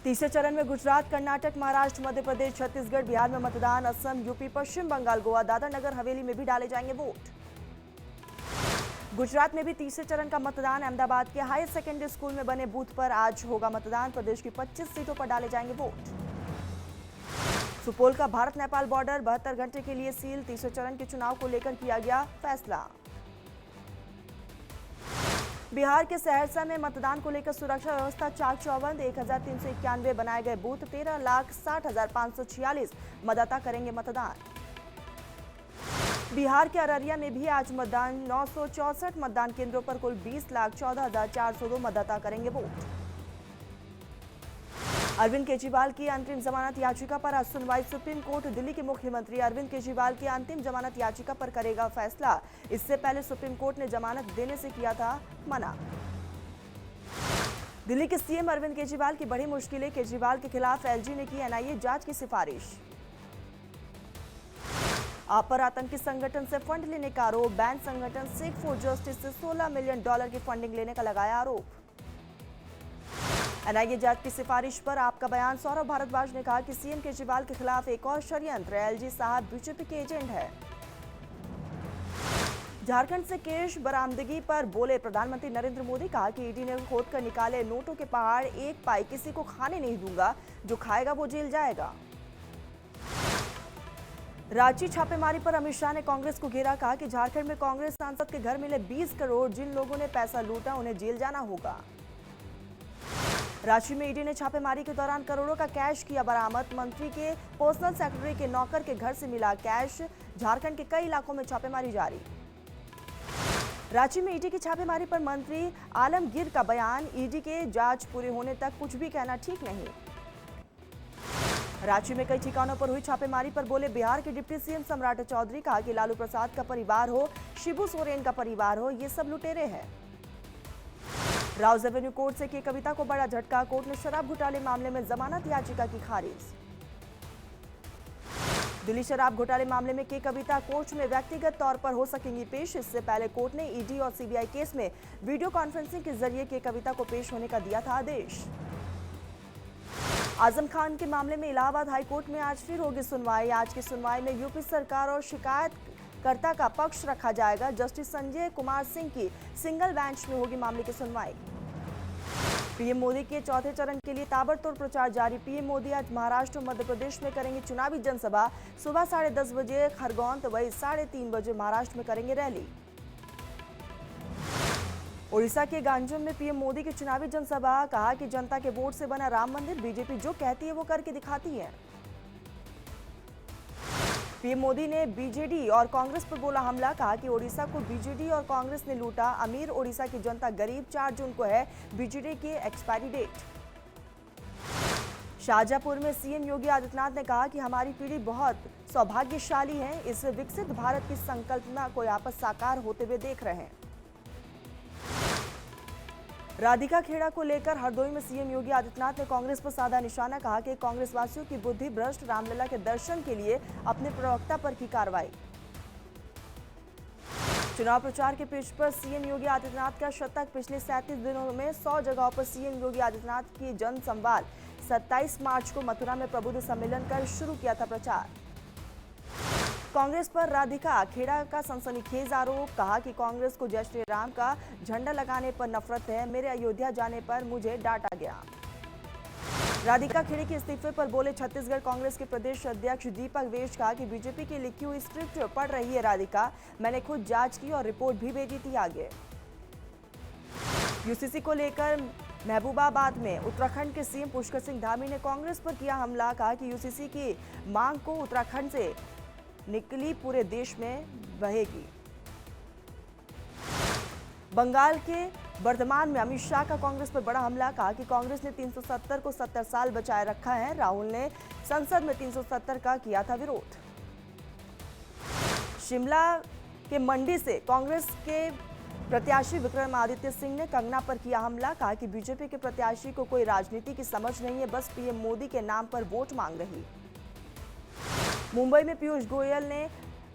तीसरे चरण में गुजरात, कर्नाटक, महाराष्ट्र, मध्य प्रदेश, छत्तीसगढ़, बिहार में मतदान। असम, यूपी, पश्चिम बंगाल, गोवा, दादरा नगर हवेली में भी डाले जाएंगे वोट। गुजरात में भी तीसरे चरण का मतदान। अहमदाबाद के हायर सेकेंडरी स्कूल में बने बूथ पर आज होगा मतदान। प्रदेश की 25 सीटों पर डाले जाएंगे वोट। सुपौल का भारत नेपाल बॉर्डर 72 घंटे के लिए सील। तीसरे चरण के चुनाव को लेकर किया गया फैसला। बिहार के सहरसा में मतदान को लेकर सुरक्षा व्यवस्था चाक चौबंद। 1391 बनाए गए बूथ। 13,60,546 मतदाता करेंगे मतदान। बिहार के अररिया में भी आज मतदान। 964 मतदान केंद्रों पर कुल 20,14,402 मतदाता करेंगे वोट। अरविंद केजरीवाल की अंतरिम जमानत याचिका पर आज सुनवाई। सुप्रीम कोर्ट दिल्ली के मुख्यमंत्री अरविंद केजरीवाल की अंतिम जमानत याचिका पर करेगा फैसला। इससे पहले सुप्रीम कोर्ट ने जमानत देने से किया था मना। दिल्ली के सीएम अरविंद केजरीवाल की बड़ी मुश्किलें। केजरीवाल के खिलाफ एलजी ने की एनआईए जांच की सिफारिश। आप पर आतंकी संगठन से फंड लेने का आरोप। बैन संगठन सिख फॉर जस्टिस से $16 मिलियन की फंडिंग लेने का लगाया आरोप। एनआईए जांच की सिफारिश पर आपका बयान। सौरभ भारद्वाज ने कहा कि सीएम केजरीवाल के खिलाफ एक और षड्यंत्र। एलजी साहब बीजेपी के एजेंट है। झारखंड से कैश बरामदगी पर बोले प्रधानमंत्री नरेंद्र मोदी। कहा कि ईडी ने खोदकर निकाले नोटों के पहाड़। एक पाई किसी को खाने नहीं दूंगा, जो खाएगा वो जेल जाएगा। रांची छापेमारी पर अमित शाह ने कांग्रेस को घेरा। कहा कि झारखंड में कांग्रेस सांसद के घर मिले 20 करोड़। जिन लोगों ने पैसा लूटा उन्हें जेल जाना होगा। रांची में ईडी ने छापेमारी के दौरान करोड़ों का कैश किया बरामद। मंत्री के पर्सनल सेक्रेटरी के नौकर के घर से मिला कैश। झारखंड के कई इलाकों में छापेमारी जारी। रांची में ईडी की छापेमारी पर मंत्री आलमगीर का बयान। ईडी के जांच पूरे होने तक कुछ भी कहना ठीक नहीं। रांची में कई ठिकानों पर हुई छापेमारी पर बोले बिहार के डिप्टी सीएम सम्राट चौधरी। कहा कि लालू प्रसाद का परिवार हो, शिबू सोरेन का परिवार हो, ये सब लुटेरे हैं। राउज एवेन्यू कोर्ट से की कविता को बड़ा झटका। कोर्ट ने शराब घोटाले मामले में जमानत याचिका की खारिज। दिल्ली शराब घोटाले मामले में के कविता कोर्ट में व्यक्तिगत तौर पर हो सकेंगी पेश। इससे पहले कोर्ट ने ईडी और सीबीआई केस में वीडियो कॉन्फ्रेंसिंग के जरिए के कविता को पेश होने का दिया था आदेश। आजम खान के मामले में इलाहाबाद हाईकोर्ट में आज फिर होगी सुनवाई। आज की सुनवाई में यूपी सरकार और शिकायतकर्ता का पक्ष रखा जाएगा। जस्टिस संजय कुमार सिंह की सिंगल बेंच में होगी मामले की सुनवाई। पीएम मोदी के चौथे चरण के लिए ताबड़तोड़ प्रचार जारी। पीएम मोदी आज महाराष्ट्र और मध्य प्रदेश में करेंगे चुनावी जनसभा। सुबह 10:30 बजे खरगोन तो वही 3:30 बजे महाराष्ट्र में करेंगे रैली। ओडिशा के गांजम में पीएम मोदी की चुनावी जनसभा। कहा कि जनता के वोट से बना राम मंदिर। बीजेपी जो कहती है वो करके दिखाती है। पीएम मोदी ने बीजेडी और कांग्रेस पर बोला हमला। कहा कि ओडिशा को बीजेडी और कांग्रेस ने लूटा। अमीर ओडिशा की जनता गरीब। 4 जून को है बीजेडी की एक्सपायरी डेट। शाहजहांपुर में सीएम योगी आदित्यनाथ ने कहा कि हमारी पीढ़ी बहुत सौभाग्यशाली है। इस विकसित भारत की संकल्पना को आप साकार होते हुए देख रहे हैं। राधिका खेड़ा को लेकर हरदोई में सीएम योगी आदित्यनाथ ने कांग्रेस पर साधा निशाना। कहा कि कांग्रेस वासियों की बुद्धि भ्रष्ट। रामलला के दर्शन के लिए अपने प्रवक्ता पर की कार्रवाई। चुनाव प्रचार के पिच पर सीएम योगी आदित्यनाथ का शतक। पिछले 37 दिनों में 100 जगहों पर सीएम योगी आदित्यनाथ की जन संवाद। 27 मार्च को मथुरा में प्रबुद्ध सम्मेलन कर शुरू किया था प्रचार। कांग्रेस पर राधिका खेड़ा का सनसनीखेज आरोप। कहा कि कांग्रेस को जय श्री राम का झंडा लगाने पर नफरत है। मेरे अयोध्या जाने पर मुझे डांटा गया। राधिका खेड़े के इस्तीफे पर बोले छत्तीसगढ़ कांग्रेस के प्रदेश अध्यक्ष दीपक वेश। कहा कि बीजेपी की लिखी हुई स्क्रिप्ट पढ़ रही है राधिका। मैंने खुद जांच की और रिपोर्ट भी भेजी थी आगे। यूसीसी को लेकर महबूबाबाद में उत्तराखंड के सीएम पुष्कर सिंह धामी ने कांग्रेस पर किया हमला। कहा कि यूसीसी की मांग को उत्तराखंड से निकली पूरे देश में बहेगी। बंगाल के वर्धमान में अमित शाह का कांग्रेस पर बड़ा हमला। कहा कि कांग्रेस ने 370 को 70 साल बचाए रखा है। राहुल ने संसद में 370 का किया था विरोध। शिमला के मंडी से कांग्रेस के प्रत्याशी विक्रमादित्य सिंह ने कंगना पर किया हमला। कहा कि बीजेपी के प्रत्याशी को कोई राजनीति की समझ नहीं है, बस पीएम मोदी के नाम पर वोट मांग रही। मुंबई में पीयूष गोयल ने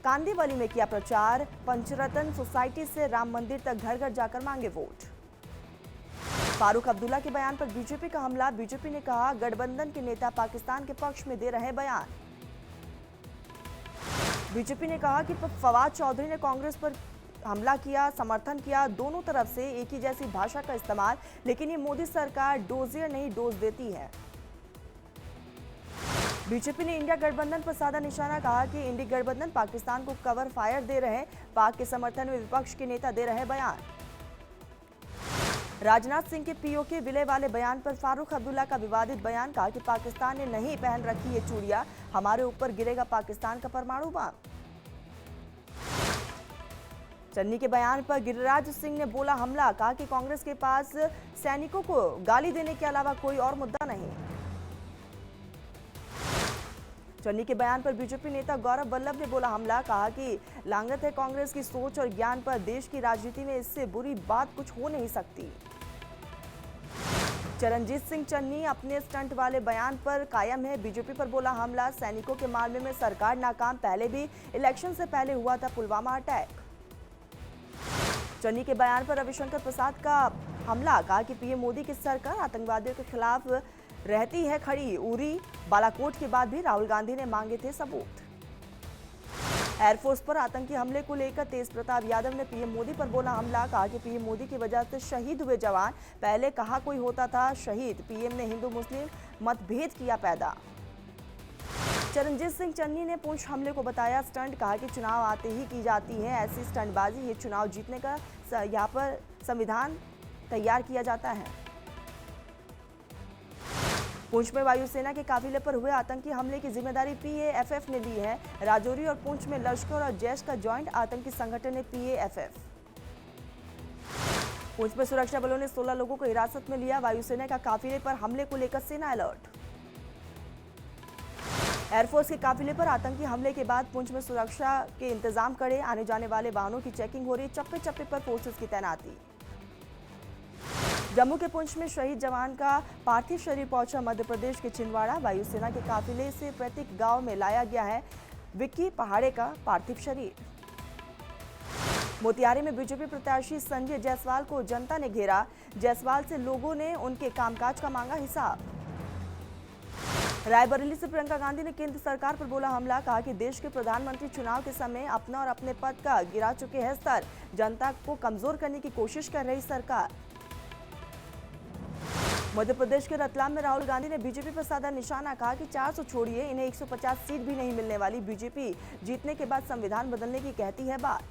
कांदिवली में किया प्रचार। पंचरत्न सोसाइटी से राम मंदिर तक घर घर जाकर मांगे वोट। फारूक अब्दुल्ला के बयान पर बीजेपी का हमला। बीजेपी ने कहा गठबंधन के नेता पाकिस्तान के पक्ष में दे रहे बयान। बीजेपी ने कहा कि फवाद चौधरी ने कांग्रेस पर हमला किया, समर्थन किया, दोनों तरफ से एक ही जैसी भाषा का इस्तेमाल, लेकिन ये मोदी सरकार डोजियर नहीं डोज देती है। बीजेपी ने इंडिया गठबंधन पर साधा निशाना, कहा कि इंडी गठबंधन पाकिस्तान को कवर फायर दे रहे, पाक के समर्थन में विपक्ष के नेता दे रहे बयान। राजनाथ सिंह के पीओके विलय वाले बयान पर फारूक अब्दुल्ला का विवादित बयान, कहा कि पाकिस्तान ने नहीं पहन रखी ये चूड़ियां, हमारे ऊपर गिरेगा पाकिस्तान का परमाणु बम। चन्नी के बयान पर गिरिराज सिंह ने बोला हमला, कहा कि कांग्रेस के पास सैनिकों को गाली देने के अलावा कोई और मुद्दा नहीं। चन्नी के बयान पर बीजेपी नेता गौरव वल्लभ ने बोला हमला, कहा कि लांगत है कांग्रेस की सोच और ज्ञान पर, देश की राजनीति में इससे बुरी बात कुछ हो नहीं सकती। चरणजीत सिंह चन्नी अपने स्टंट वाले बयान पर कायम है, बीजेपी पर बोला हमला, सैनिकों के मामले में सरकार नाकाम, पहले भी इलेक्शन से पहले हुआ था पुलवामा अटैक। चन्नी के बयान पर रविशंकर प्रसाद का हमला, कहा कि पीएम मोदी की सरकार आतंकवादियों के खिलाफ रहती है खड़ी, उरी बालाकोट के बाद भी राहुल गांधी ने मांगे थे सबूत। एयरफोर्स पर आतंकी हमले को लेकर तेज प्रताप यादव ने पीएम मोदी पर बोला हमला, कहा कि पीएम मोदी की वजह से शहीद हुए जवान, पहले कहा कोई होता था शहीद, पीएम ने हिंदू मुस्लिम मतभेद किया पैदा। चरणजीत सिंह चन्नी ने पुंछ हमले को बताया स्टंट, कहा कि चुनाव आते ही की जाती है ऐसी स्टंटबाजी, ये चुनाव जीतने का यहाँ पर संविधान तैयार किया जाता है। पुंछ में वायुसेना के काफिले पर हुए आतंकी हमले की जिम्मेदारी पीएएफएफ ने ली है। राजौरी और पुंछ में लश्कर और जैश का जॉइंट आतंकी संगठन है पीएएफएफ। पुंछ में सुरक्षा बलों ने 16 लोगों को हिरासत में लिया। वायुसेना का काफिले पर हमले को लेकर सेना अलर्ट। एयरफोर्स के काफिले पर आतंकी हमले के बाद पुंछ में सुरक्षा के इंतजाम करे, आने जाने वाले वाहनों की चेकिंग हो रही, चप्पे चप्पे पर फोर्सेस की तैनाती। जम्मू के पुंछ में शहीद जवान का पार्थिव शरीर पहुंचा मध्य प्रदेश के छिंदवाड़ा। वायुसेना के काफिले से प्रत्येक गांव में लाया गया है विक्की पहाड़े का पार्थिव शरीर। मोतिहारी में बीजेपी प्रत्याशी संजय जायसवाल को जनता ने घेरा। जायसवाल से लोगों ने उनके कामकाज का मांगा हिसाब। रायबरेली से प्रियंका गांधी ने केंद्र सरकार पर बोला हमला, कहा कि देश के प्रधानमंत्री चुनाव के समय अपना और अपने पद का गिरा चुके हैं स्तर, जनता को कमजोर करने की कोशिश कर रही सरकार। मध्य प्रदेश के रतलाम में राहुल गांधी ने बीजेपी पर साधा निशाना, कहा कि 400 छोड़िए, इन्हें 150 सीट भी नहीं मिलने वाली, बीजेपी जीतने के बाद संविधान बदलने की कहती है बात।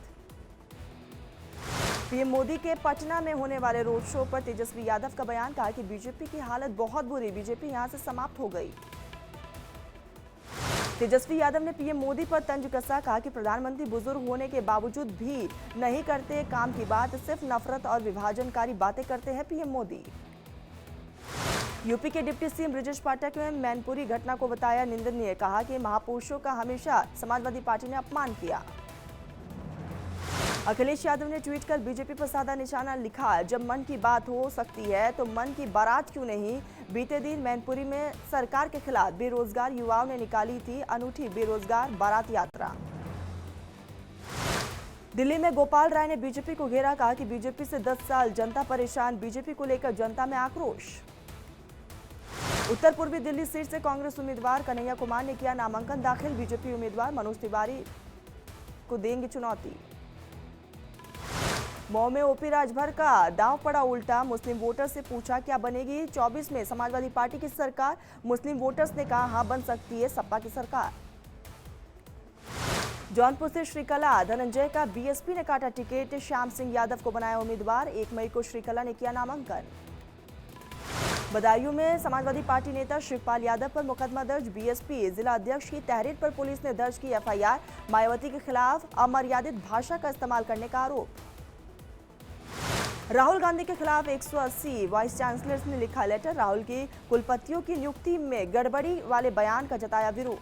पीएम मोदी के पटना में होने वाले रोड शो पर तेजस्वी यादव का बयान, कहा कि बीजेपी की हालत बहुत बुरी, बीजेपी यहां से समाप्त हो गई। तेजस्वी यादव ने पीएम मोदी पर तंज कसा, कहा कि प्रधानमंत्री बुजुर्ग होने के बावजूद भी नहीं करते काम की बात, सिर्फ नफरत और विभाजनकारी बातें करते हैं पीएम मोदी। यूपी के डिप्टी सीएम ब्रजेश पाठक ने मैनपुरी घटना को बताया निंदनीय, कहा कि महापुरुषों का हमेशा समाजवादी पार्टी ने अपमान किया। अखिलेश यादव ने ट्वीट कर बीजेपी पर साधा निशाना, लिखा जब मन की बात हो सकती है तो मन की बारात क्यों नहीं। बीते दिन मैनपुरी में सरकार के खिलाफ बेरोजगार युवाओं ने निकाली थी अनूठी बेरोजगार बारात यात्रा। दिल्ली में गोपाल राय ने बीजेपी को घेरा, कहा कि बीजेपी से 10 साल जनता परेशान, बीजेपी को लेकर जनता में आक्रोश। उत्तर पूर्वी दिल्ली सीट से कांग्रेस उम्मीदवार कन्हैया कुमार ने किया नामांकन दाखिल, बीजेपी उम्मीदवार मनोज तिवारी को देंगे चुनौती। मऊ में ओपी राजभर का दांव पड़ा उल्टा, मुस्लिम वोटर्स से पूछा क्या बनेगी 24 में समाजवादी पार्टी की सरकार, मुस्लिम वोटर्स ने कहा हां बन सकती है सपा की सरकार। जौनपुर से श्रीकला धनंजय का बीएसपी ने काटा टिकट, श्याम सिंह यादव को बनाया उम्मीदवार, 1 मई को श्रीकला ने किया नामांकन। बदायूं में समाजवादी पार्टी नेता शिवपाल यादव पर मुकदमा दर्ज, बीएसपी जिला अध्यक्ष की तहरीर पर पुलिस ने दर्ज की एफआईआर, मायावती के खिलाफ अमर्यादित भाषा का इस्तेमाल करने का आरोप। राहुल गांधी के खिलाफ 180 वाइस चांसलर्स ने लिखा लेटर, राहुल की कुलपतियों की नियुक्ति में गड़बड़ी वाले बयान का जताया विरोध।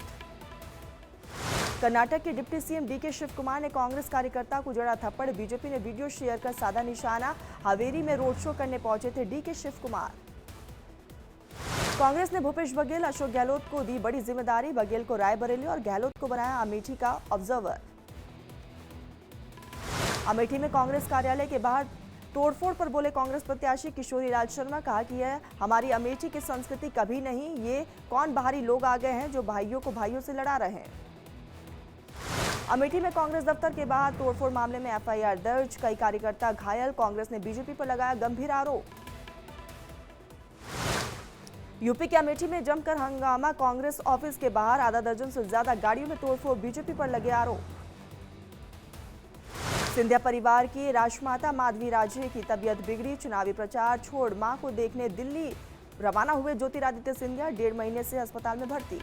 कर्नाटक के डिप्टी सीएम डीके शिव कुमार ने कांग्रेस कार्यकर्ता को जड़ा थप्पड़, बीजेपी ने वीडियो शेयर कर साधा निशाना, हावेरी में रोड शो करने पहुंचे थे डीके शिव कुमार। कांग्रेस ने भूपेश बघेल अशोक गहलोत को दी बड़ी जिम्मेदारी, बघेल को रायबरेली और गहलोत को बनाया अमेठी का ऑब्जर्वर। अमेठी में कांग्रेस कार्यालय के बाहर तोड़फोड़ पर बोले कांग्रेस प्रत्याशी किशोरी लाल शर्मा। कहा कि यह हमारी अमेठी की संस्कृति कभी नहीं, ये कौन बाहरी लोग आ गए हैं जो भाइयों को भाइयों से लड़ा रहे हैं। अमेठी में कांग्रेस दफ्तर के बाहर तोड़फोड़ मामले में एफआईआर दर्ज, कई कार्यकर्ता घायल, कांग्रेस ने बीजेपी पर लगाया गंभीर आरोप। यूपी के अमेठी में जमकर हंगामा, कांग्रेस ऑफिस के बाहर आधा दर्जन से ज्यादा गाड़ियों में तोड़फोड़, बीजेपी पर लगे आरोप। सिंधिया परिवार की राजमाता माधवी राजे की तबीयत बिगड़ी, चुनावी प्रचार छोड़ मां को देखने दिल्ली रवाना हुए ज्योतिरादित्य सिंधिया, 1.5 महीने से अस्पताल में भर्ती।